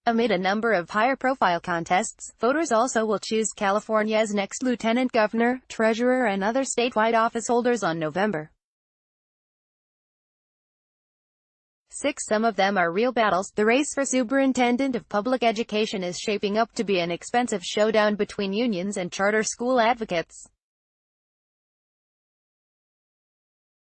Amid a number of higher-profile contests, voters also will choose California's next lieutenant governor, treasurer and other statewide office holders on November 6. Some of them are real battles. The race for superintendent of public education is shaping up to be an expensive showdown between unions and charter school advocates.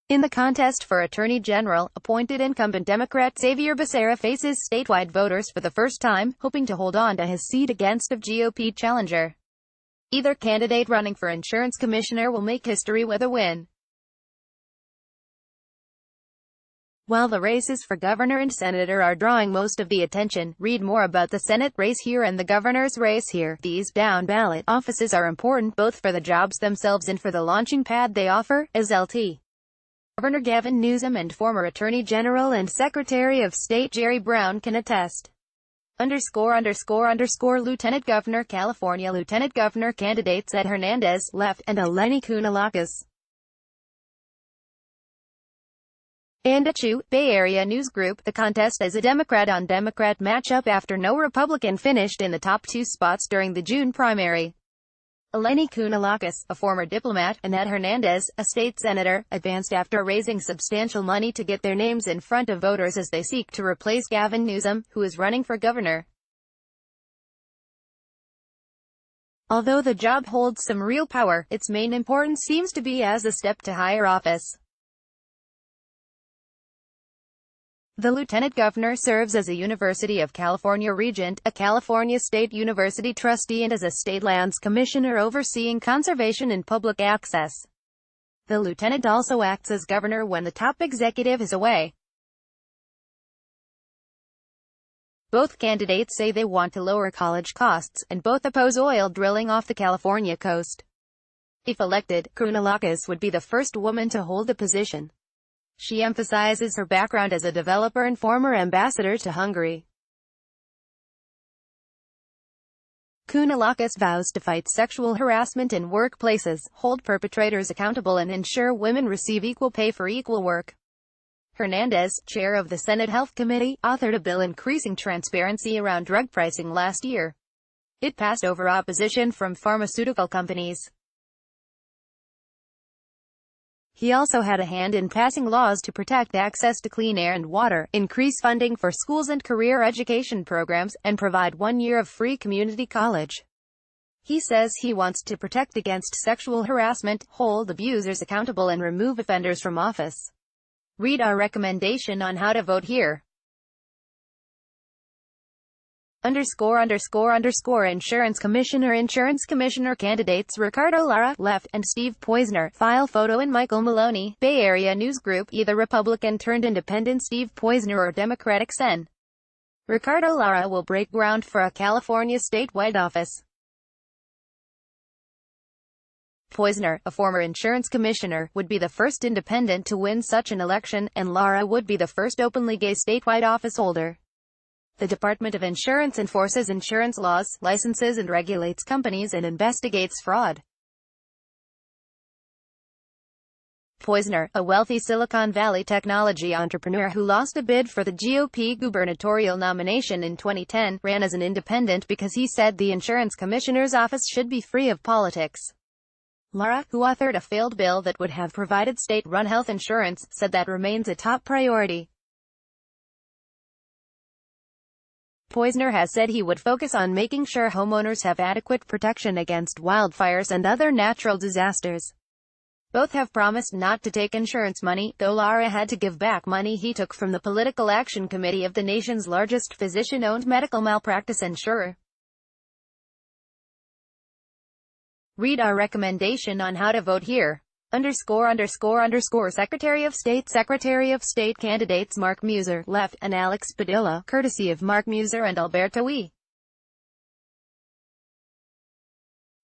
In the contest for Attorney General, appointed incumbent Democrat Xavier Becerra faces statewide voters for the first time, hoping to hold on to his seat against a GOP challenger. Either candidate running for insurance commissioner will make history with a win. While the races for governor and senator are drawing most of the attention, read more about the Senate race here and the governor's race here. These down-ballot offices are important both for the jobs themselves and for the launching pad they offer, as Lt. Governor Gavin Newsom and former Attorney General and Secretary of State Jerry Brown can attest. Lieutenant Governor California Lieutenant Governor candidates Ed Hernandez, left, and Eleni Kounalakis. And Chu, Bay Area News Group. The contest is a Democrat-on-Democrat matchup after no Republican finished in the top two spots during the June primary. Eleni Kounalakis, a former diplomat, and Ed Hernandez, a state senator, advanced after raising substantial money to get their names in front of voters as they seek to replace Gavin Newsom, who is running for governor. Although the job holds some real power, its main importance seems to be as a step to higher office. The lieutenant governor serves as a University of California regent, a California State University trustee and as a state lands commissioner overseeing conservation and public access. The lieutenant also acts as governor when the top executive is away. Both candidates say they want to lower college costs, and both oppose oil drilling off the California coast. If elected, Kounalakis would be the first woman to hold the position. She emphasizes her background as a developer and former ambassador to Hungary. Kounalakis vows to fight sexual harassment in workplaces, hold perpetrators accountable and ensure women receive equal pay for equal work. Hernandez, chair of the Senate Health Committee, authored a bill increasing transparency around drug pricing last year. It passed over opposition from pharmaceutical companies. He also had a hand in passing laws to protect access to clean air and water, increase funding for schools and career education programs, and provide 1 year of free community college. He says he wants to protect against sexual harassment, hold abusers accountable and remove offenders from office. Read our recommendation on how to vote here. Insurance Commissioner candidates Ricardo Lara, left, and Steve Poizner, file photo and Michael Maloney, Bay Area News Group, either Republican turned independent Steve Poizner or Democratic Sen. Ricardo Lara will break ground for a California statewide office. Poizner, a former insurance commissioner, would be the first independent to win such an election, and Lara would be the first openly gay statewide office holder. The Department of Insurance enforces insurance laws, licenses and regulates companies and investigates fraud. Poizner, a wealthy Silicon Valley technology entrepreneur who lost a bid for the GOP gubernatorial nomination in 2010, ran as an independent because he said the insurance commissioner's office should be free of politics. Lara, who authored a failed bill that would have provided state-run health insurance, said that remains a top priority. Poizner has said he would focus on making sure homeowners have adequate protection against wildfires and other natural disasters. Both have promised not to take insurance money, though Lara had to give back money he took from the Political Action Committee of the nation's largest physician-owned medical malpractice insurer. Read our recommendation on how to vote here. Secretary of State candidates Mark Muser, left, and Alex Padilla, courtesy of Mark Muser and Alberto E.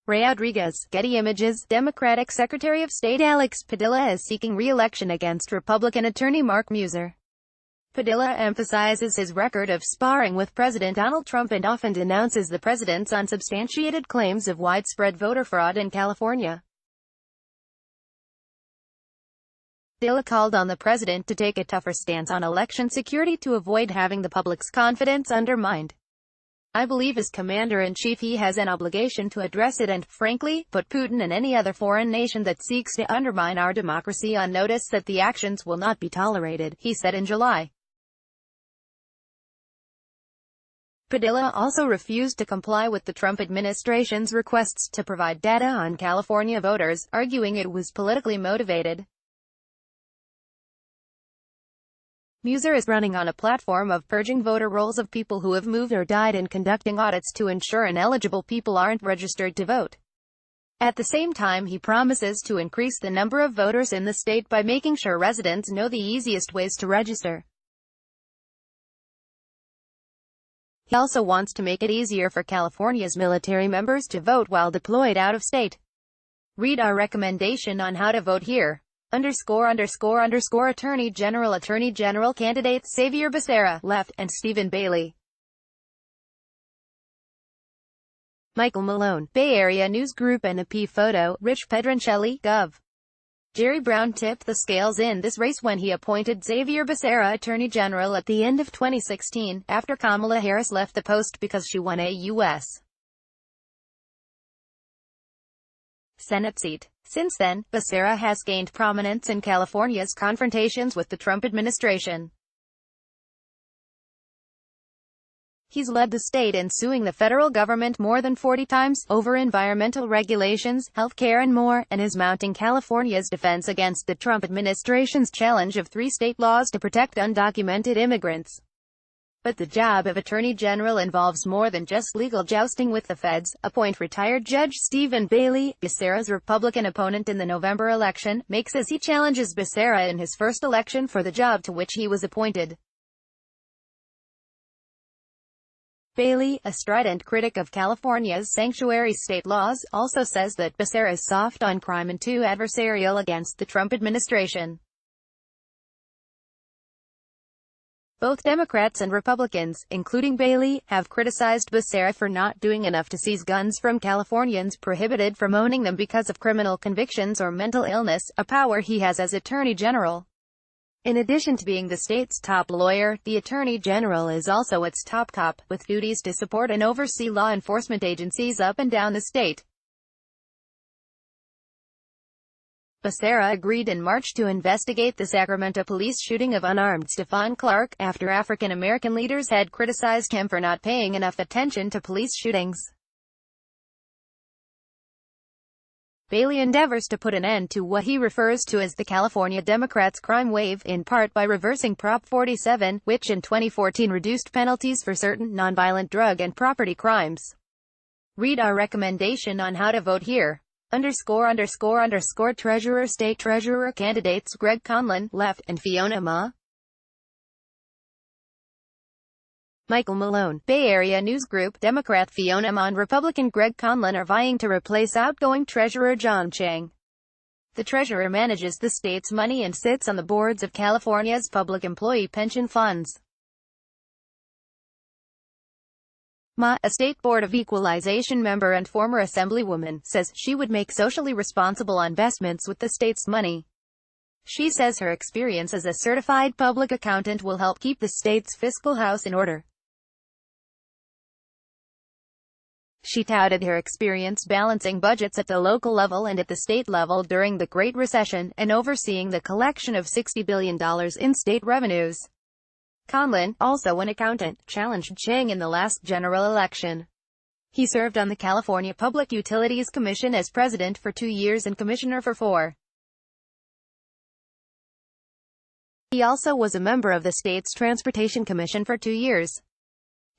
Rodriguez, Getty Images. Democratic Secretary of State Alex Padilla is seeking re-election against Republican attorney Mark Muser. Padilla emphasizes his record of sparring with President Donald Trump and often denounces the president's unsubstantiated claims of widespread voter fraud in California. Padilla called on the president to take a tougher stance on election security to avoid having the public's confidence undermined. I believe as commander-in-chief he has an obligation to address it and, frankly, put Putin and any other foreign nation that seeks to undermine our democracy on notice that the actions will not be tolerated, he said in July. Padilla also refused to comply with the Trump administration's requests to provide data on California voters, arguing it was politically motivated. Muser is running on a platform of purging voter rolls of people who have moved or died and conducting audits to ensure ineligible people aren't registered to vote. At the same time, he promises to increase the number of voters in the state by making sure residents know the easiest ways to register. He also wants to make it easier for California's military members to vote while deployed out of state. Read our recommendation on how to vote here. Attorney General candidates Xavier Becerra, left, and Stephen Bailey. Michael Malone, Bay Area News Group NP photo, Rich Pedroncelli, Gov. Jerry Brown tipped the scales in this race when he appointed Xavier Becerra Attorney General at the end of 2016, after Kamala Harris left the post because she won a U.S. Senate seat. Since then, Becerra has gained prominence in California's confrontations with the Trump administration. He's led the state in suing the federal government more than 40 times, over environmental regulations, healthcare and more, and is mounting California's defense against the Trump administration's challenge of 3 state laws to protect undocumented immigrants. But the job of Attorney General involves more than just legal jousting with the feds, a point retired Judge Stephen Bailey, Becerra's Republican opponent in the November election, makes as he challenges Becerra in his first election for the job to which he was appointed. Bailey, a strident critic of California's sanctuary state laws, also says that Becerra is soft on crime and too adversarial against the Trump administration. Both Democrats and Republicans, including Bailey, have criticized Becerra for not doing enough to seize guns from Californians prohibited from owning them because of criminal convictions or mental illness, a power he has as Attorney General. In addition to being the state's top lawyer, the Attorney General is also its top cop, with duties to support and oversee law enforcement agencies up and down the state. Becerra agreed in March to investigate the Sacramento police shooting of unarmed Stephon Clark, after African-American leaders had criticized him for not paying enough attention to police shootings. Bailey endeavors to put an end to what he refers to as the California Democrats' crime wave, in part by reversing Prop 47, which in 2014 reduced penalties for certain nonviolent drug and property crimes. Read our recommendation on how to vote here. Treasurer State Treasurer candidates Greg Conlon, left, and Fiona Ma. Michael Malone, Bay Area News Group, Democrat Fiona Ma and Republican Greg Conlon are vying to replace outgoing Treasurer John Chiang. The treasurer manages the state's money and sits on the boards of California's public employee pension funds. Ma, a State Board of Equalization member and former Assemblywoman, says she would make socially responsible investments with the state's money. She says her experience as a certified public accountant will help keep the state's fiscal house in order. She touted her experience balancing budgets at the local level and at the state level during the Great Recession, and overseeing the collection of $60 billion in state revenues. Conlon, also an accountant, challenged Chiang in the last general election. He served on the California Public Utilities Commission as president for 2 years and commissioner for 4. He also was a member of the state's Transportation Commission for 2 years.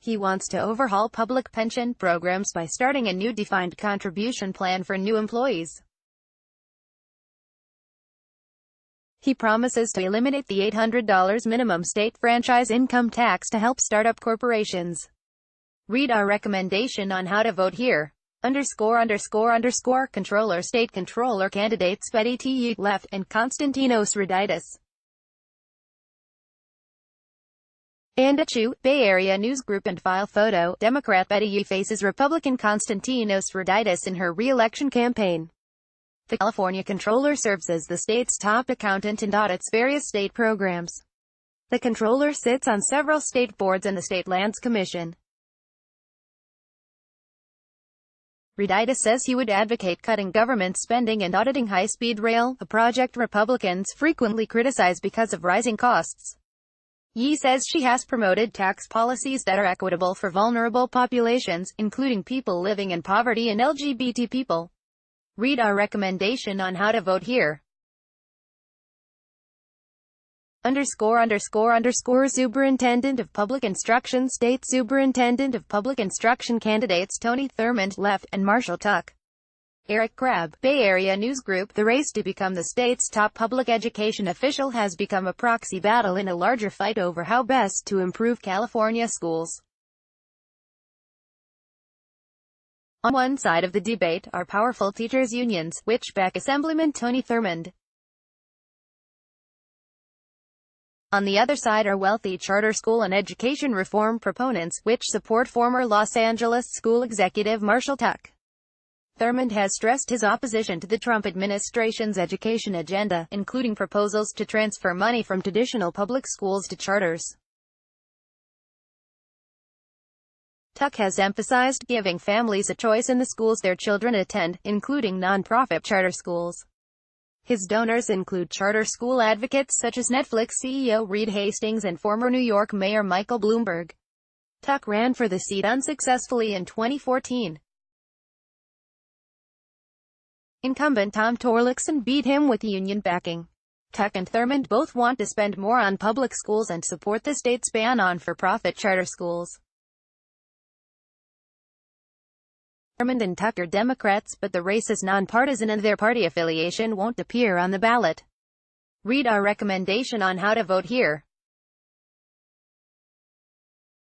He wants to overhaul public pension programs by starting a new defined contribution plan for new employees. He promises to eliminate the $800 minimum state franchise income tax to help startup corporations. Read our recommendation on how to vote here. Controller State Controller candidates Betty T. left, and Konstantinos Rhoditis. Anda Chu, Bay Area News Group and file photo, Democrat Betty Yee faces Republican Konstantinos Rhoditis in her re-election campaign. The California Controller serves as the state's top accountant and audits various state programs. The Controller sits on several state boards and the State Lands Commission. Reditis says he would advocate cutting government spending and auditing high-speed rail, a project Republicans frequently criticize because of rising costs. Yi says she has promoted tax policies that are equitable for vulnerable populations, including people living in poverty and LGBT people. Read our recommendation on how to vote here. Superintendent of Public Instruction State Superintendent of Public Instruction candidates Tony Thurmond, left, and Marshall Tuck. Eric Crabb, Bay Area News Group. The race to become the state's top public education official has become a proxy battle in a larger fight over how best to improve California schools. On one side of the debate are powerful teachers' unions, which back Assemblyman Tony Thurmond. On the other side are wealthy charter school and education reform proponents, which support former Los Angeles school executive Marshall Tuck. Thurmond has stressed his opposition to the Trump administration's education agenda, including proposals to transfer money from traditional public schools to charters. Tuck has emphasized giving families a choice in the schools their children attend, including nonprofit charter schools. His donors include charter school advocates such as Netflix CEO Reed Hastings and former New York Mayor Michael Bloomberg. Tuck ran for the seat unsuccessfully in 2014. Incumbent Tom Torlakson beat him with union backing. Tuck and Thurmond both want to spend more on public schools and support the state's ban on for-profit charter schools. Thurmond and Tuck are Democrats, but the race is nonpartisan and their party affiliation won't appear on the ballot. Read our recommendation on how to vote here.